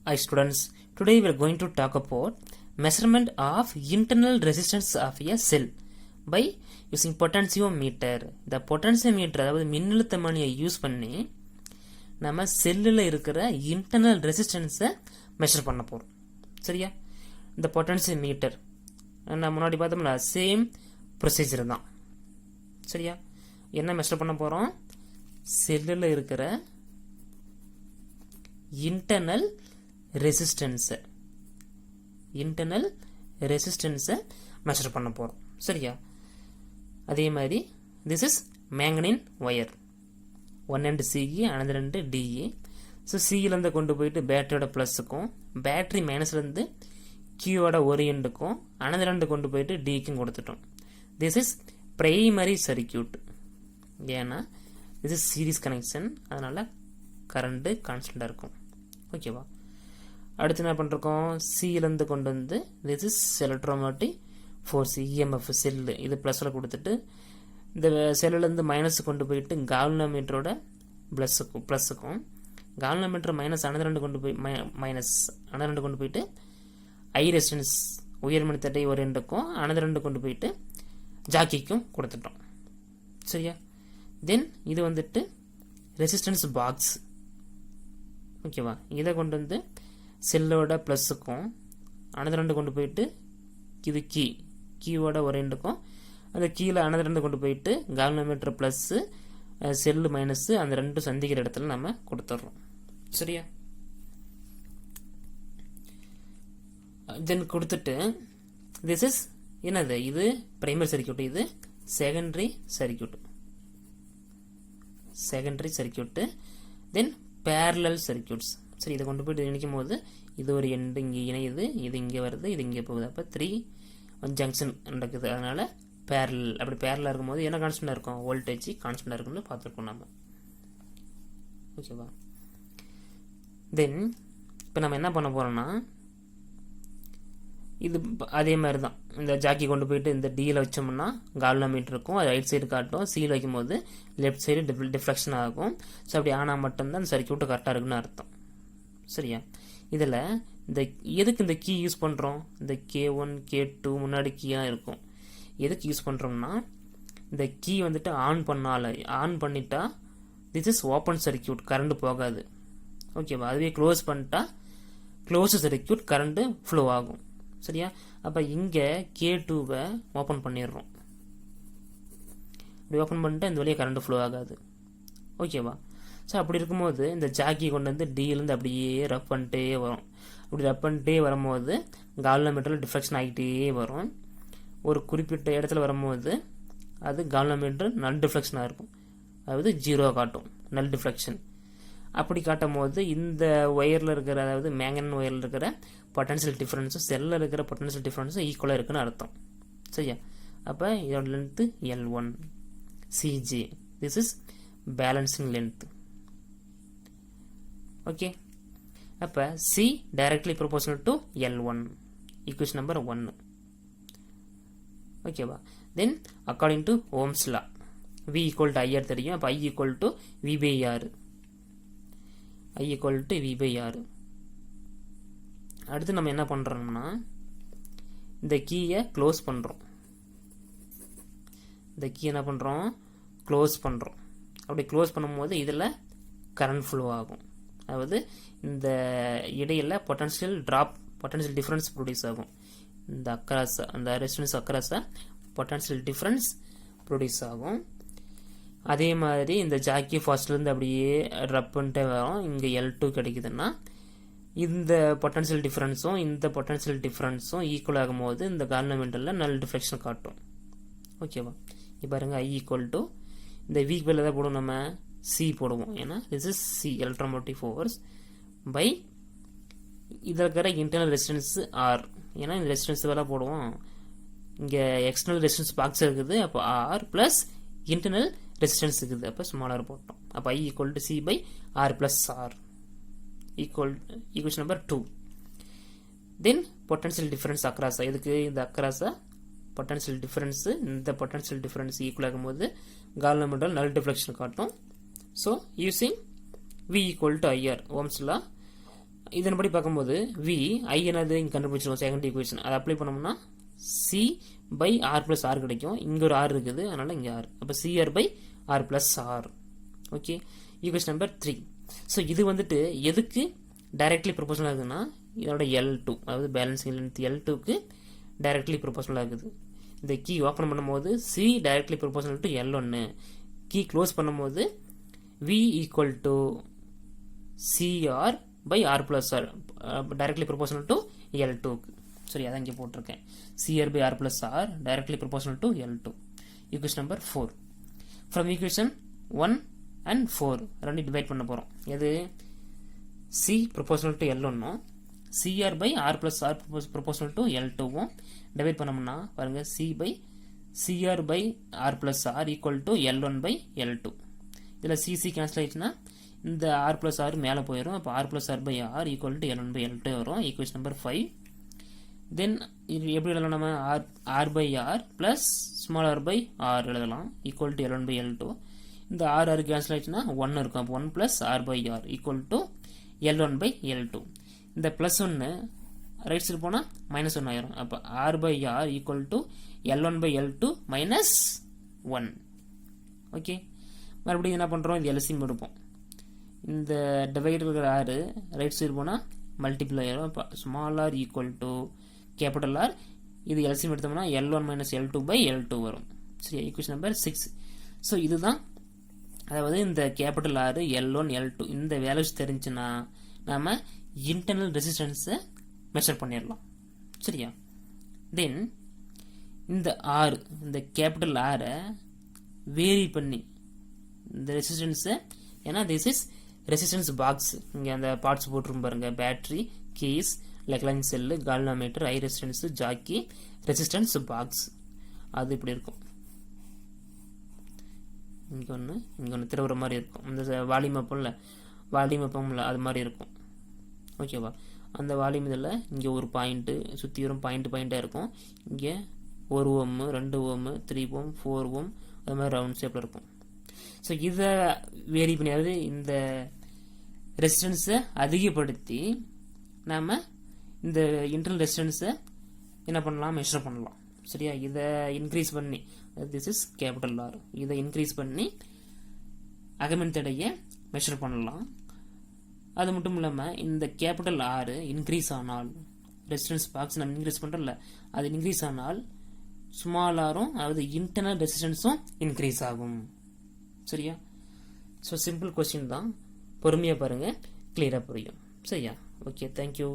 Hi students, today we are going to talk about measurement of internal resistance of a cell by using potentiometer. The potentiometer அதாவது மின்னழுத்தமானியை use பண்ணி நம்ம செல்லில் இருக்கிற internal ரெசிஸ்டன்ஸை measure பண்ண போகிறோம். சரியா? இந்த பொட்டன்சியோமீட்டர் நான் முன்னாடி பார்த்தோம்ல சேம் ப்ரொசீஜர் தான். சரியா? என்ன மெஷர் பண்ண போகிறோம்? செல்லில் இருக்கிற இன்டர்னல் ரெசிஸ்டன்ஸை மெஷர் பண்ண போகிறோம். சரியா? அதே மாதிரி this is manganin wire, 1 end CE another end DE. So சியிலேருந்து கொண்டு போயிட்டு பேட்டரியோட ப்ளஸுக்கும் பேட்டரி மைனஸ்லேருந்து கியூவோட ஒரு எண்டுக்கும் another end கொண்டு போயிட்டு டிக்கும் கொடுத்துட்டோம். This is primary circuit. ஏன்னா திஸ் இஸ் சீரிஸ் கனெக்ஷன், அதனால் கரண்ட்டு கான்ஸ்டண்ட்டாக இருக்கும். ஓகேவா? அடுத்து என்ன பண்ணிருக்கோம்? சியிலேருந்து கொண்டு வந்து this is எலக்ட்ரோமேட்டிக் force EMF cell, இது ப்ளஸில் கொடுத்துட்டு இந்த செல்லுலேருந்து மைனஸ் கொண்டு போயிட்டு கால்வனோமீட்டரோட ப்ளஸுக்கும் கால்வனோமீட்டர் மைனஸ் அனதர் கொண்டு போய் அனதர் கொண்டு போயிட்டு ஐ ரெசிஸ்டன்ஸ் உயர்மணி தட்டை ஒரு ரெண்டுக்கும் அனதர் கொண்டு போயிட்டு ஜாக்கிக்கும் கொடுத்துட்டோம். சரியா? தென் இது வந்துட்டு ரெசிஸ்டன்ஸ் பாக்ஸ். ஓகேவா? இதை கொண்டு வந்து செல்லோட ப்ளஸுக்கும் அனதர் கொண்டு போயிட்டு இது கீவோட ஒரு ரெண்டுக்கும் அந்த கீழே அனதர் கொண்டு போயிட்டு கால்வனோமீட்டர் ப்ளஸ்ஸு செல்லு மைனஸு அந்த ரெண்டும் சந்திக்கிற இடத்துல நம்ம கொடுத்துட்றோம். சரியா? தென் கொடுத்துட்டு திஸ் இஸ் என்னது? இது பிரைமரி சர்க்கியூட், இது செகண்டரி சர்க்கியூட்டு. தென் பேரலல் சர்க்கியூட்ஸ். சரி, இதை கொண்டு போயிட்டு இணைக்கும் போது இது ஒரு எண்டு இங்கே இணையுது, இது இங்கே வருது, இது இங்கே போகுது. அப்போ 3 ஜங்ஷன் நடக்குது. அதனால் பேரல். அப்படி பேரலாக இருக்கும்போது என்ன கான்ஸ்டன்டாக இருக்கும்? வோல்டேஜ் கான்ஸ்டன்டாக இருக்குன்னு பார்த்துருக்கோம் நம்ம. ஓகேவா? தென் இப்போ நம்ம என்ன பண்ண போகிறோம்னா இது அதே மாதிரி தான். இந்த ஜாக்கி கொண்டு போயிட்டு இந்த டியில் வச்சோம்னா கால்வனோமீட்டர் இருக்கும், அது ரைட் சைடு காட்டும். சியில் வைக்கும்போது லெஃப்ட் சைடு டிஃப்ளெக்ஷன் ஆகும். ஸோ அப்படி ஆனால் மட்டும்தான் இந்த சர்க்கியூட்டு கரெக்டாக இருக்குன்னு அர்த்தம். சரியா? இதில் இந்த எதுக்கு இந்த கீ யூஸ் பண்ணுறோம்? இந்த K1 K2 முன்னாடி கீயாக இருக்கும். எதுக்கு யூஸ் பண்ணுறோம்னா இந்த கீ வந்துட்டு ஆன் பண்ணிட்டா this is open circuit, current போகாது. ஓகேவா? அதுவே க்ளோஸ் பண்ணிட்டா க்ளோஸ் சர்க்கியூட், கரண்ட்டு ஃப்ளோ ஆகும். சரியா? அப்போ இங்கே K2வை ஓப்பன் பண்ணிடுறோம். இப்படி ஓப்பன் பண்ணிட்டு இந்த வழியாக கரண்ட் ஃப்ளோ ஆகாது. ஓகேவா? ஸோ அப்படி இருக்கும்போது இந்த ஜாக்கி கொண்டு வந்து டியிலேருந்து அப்படியே ரப் பண்ணிட்டே வரும். அப்படி ரப் பண்ணிட்டே வரும்போது கால்வனோமீட்டரில் டிஃப்ளெக்ஷன் ஆகிட்டே வரும். ஒரு குறிப்பிட்ட இடத்துல வரும்போது அது கால்வனோமீட்டர் நல் டிஃப்ளெக்ஷனாக இருக்கும், அதாவது 0 காட்டும், நல் டிஃப்ளெக்ஷன். அப்படி காட்டும் போது இந்த ஒயரில் இருக்கிற, அதாவது மேங்கன் ஒயரில் இருக்கிற பொட்டன்ஷியல் டிஃப்ரென்ஸும் செல்லில் இருக்கிற பொட்டன்ஷியல் டிஃப்ரென்ஸும் ஈக்குவலாக இருக்குன்னு அர்த்தம். சரியா? அப்போ இதோட length L1 CG. This is balancing length. Okay? அப்போ C directly proportional to L1, equation number 1. ஓகேவா? Then according to Ohm's law V equal to IR தெரியும். அப்போ I ஈக்குவல் டு V/R. அடுத்து நம்ம என்ன பண்ணுறோம்னா இந்த கீயை க்ளோஸ் பண்ணுறோம். அப்படி க்ளோஸ் பண்ணும்போது இதில் கரண்ட் ஃப்ளோ ஆகும். அதாவது இந்த இடையில் பொட்டன்ஷியல் டிஃப்ரென்ஸ் ப்ரொடியூஸ் ஆகும். அந்த ரெசிஸ்டன்ஸ் அக்ராஸாக பொட்டன்ஷியல் டிஃப்ரென்ஸ் ப்ரொடியூஸ் ஆகும். அதே மாதிரி இந்த ஜாக்கி ஃபர்ஸ்ட்லேருந்து அப்படியே ரப் பண்ணிட்டே வரும். இங்கே L2 கிடைக்குதுன்னா இந்த பொட்டன்ஷியல் டிஃப்ரென்ஸும் ஈக்குவல் ஆகும்போது இந்த கால்வனோமீட்டரில் நல் டிஃப்ளெக்ஷன் காட்டும். ஓகேவா? இப்போ பாருங்க, I ஈக்குவல் டு இந்த வீக் வேலை தான் போடுவோம், நம்ம C போடுவோம். ஏன்னா this is C electromotive force by இதில் இருக்கிற இன்டர்னல் ரெசிஸ்டன்ஸ் R. ஏன்னா இந்த ரெசிஸ்டன்ஸ் வேலை போடுவோம். இங்கே எக்ஸ்டர்னல் ரெசிஸ்டன்ஸ் பாக்ஸ் இருக்குது, அப்போ R ப்ளஸ் இன்டர்னல் ரெசிஸ்டன்ஸ் இருக்குது, அப்போ ஸ்மாலர் போட்டோம். அப்போ I equal to C by R plus R equation number 2. Then potential difference அக்ராஸா, இதுக்கு இந்த அக்ராஸா பொட்டன்ஷியல் டிஃபரன்ஸு, இந்த பொட்டன்ஷியல் டிஃபரன்ஸ் ஈக்குவல் ஆகும்போது கால்வனோமீட்டர் நல் டிஃப்ளெக்ஷன் காட்டும். So using V equal to IR, Ohm's law, இதன்படி பார்க்கும்போது வி ஐ என்னது இங்கே கண்டுபிடிச்சிருவோம் செகண்ட் ஈக்குவேஷன். அதை அப்ளை பண்ணோம்னா C by R plus R கிடைக்கும். இங்கே ஒரு ஆர் இருக்குது, அதனால இங்கே ஆர். அப்போ CR by R plus R. Okay, equation number 3. So இது வந்துட்டு எதுக்கு டைரக்ட்லி ப்ரொபோஷனல் ஆகுதுன்னா இதோட L2, அதாவது பேலன்சிங் லென்த் L2க்கு டைரக்ட்லி ப்ரொபோஷனல் ஆகுது. இந்த கீ ஓப்பன் பண்ணும்போது C directly proportional to L1, key close பண்ணும்போது V equal to CR by R plus R directly proportional to L2க்கு. சரி, அதான் இங்கே போட்டிருக்கேன். CR by R plus R directly proportional to L2. Equation number 4. From equation 1 and 4 ரெண்டு divide பண்ண போகிறோம். எது C proportional to L1 CR by R plus R proportional to L2வும் டிவைட் பண்ணோம்னா பாருங்க C by CR by R plus R equal to L1 by L2. இதில் CC cancel ஆயிடுச்சுன்னா இந்த ஆர் பிளஸ் ஆர் மேலே போயிடும். அப்போ R plus R by R equal to L1 by L2 வரும். Equation number 5. தென் இது எப்படி எழுதலாம்? நம்ம R by R plus small R by R எழுதலாம் equal to L1 by L2. இந்த ஆர் ஆர் கேன்சல் ஆயிடுச்சுன்னா 1 இருக்கும். அப்போ 1 plus R by R equal to L1 by L2. இந்த பிளஸ் 1 ரைட் சைடு போனால் -1 ஆயிரும். அப்போ R by R equal to L1 by L2 minus 1. Okay, மறுபடியும் என்ன பண்ணுறோம்? இது எல்சிஎம் எடுப்போம். இந்த டிவைட் இருக்கிற ஆர் ரைட் சைடு போனால் மல்டிபிள் ஆயிரும். இப்போ small R equal to capital R. இது எல்சிஎம் எடுத்தோம்னா L1 minus L2 by L2 வரும். சரி, ஈக்குவேஷன் நம்பர் 6. ஸோ இதுதான், அதாவது இந்த கேபிட்டல் ஆர் L1 L2 இந்த வேல்யூஸ் தெரிஞ்சுன்னா நாம இன்டர்னல் ரெசிஸ்டன்ஸை மெஷர் பண்ணிடலாம். சரியா? தென் இந்த ஆர், இந்த கேபிட்டல் ஆரை வேரி பண்ணி இந்த ரெசிஸ்டன்ஸை, ஏன்னா திஸ் இஸ் ரெசிஸ்டன்ஸ் பாக்ஸ், இங்கே அந்த பார்ட்ஸ் போட்டுரும் பாருங்க, பேட்டரி, கேஸ், லெக்லாங் செல்லு, கால்னாமீட்டர், ஐ ரெசிஸ்டன்ஸ், ஜாக்கி, ரெசிஸ்டன்ஸ் பாக்ஸ், அது இப்படி இருக்கும். இங்கே ஒன்று திருவுற மாதிரி இருக்கும். இந்த வால்யூம் அப்பம்ல அது மாதிரி இருக்கும். ஓகேவா? அந்த வால்யூம் இதில் இங்கே ஒரு பாயிண்ட்டு சுற்றி வரும், பாயிண்ட்டாக இருக்கும். இங்கே 1 ohm 2 ohm 3 ohm 4 ohm அது மாதிரி ரவுண்ட் ஷேப்பில் இருக்கும். ஸோ இதை வேரி பண்ணியாவது இந்த ரெசிஸ்டன்ஸை அதிகப்படுத்தி நாம் இந்த இன்டர்னல் ரெசிஸ்டன்ஸை என்ன பண்ணலாம்? மெஷர் பண்ணலாம். சரியா? இதை இன்க்ரீஸ் பண்ணி, திஸ் இஸ் கேபிட்டல் ஆர், இதை இன்க்ரீஸ் பண்ணி அகமெண்ட் தடையை மெஷர் பண்ணலாம். அது மட்டும் இல்லாமல் இந்த கேபிட்டல் ஆர் இன்க்ரீஸ் ஆனால், ரெசிஸ்டன்ஸ் பாக்ஸ் நம்ம இன்க்ரீஸ் பண்ணுறோம்ல, அது இன்க்ரீஸ் ஆனால் ஸ்மால் ஆரும், அதாவது இன்டர்னல் ரெசிஸ்டன்ஸும் இன்க்ரீஸ் ஆகும். சரியா? ஸோ சிம்பிள் கொஸ்டின் தான், பொறுமையாக பாருங்கள், கிளியராக புரியும். சரியா? Okay, thank you.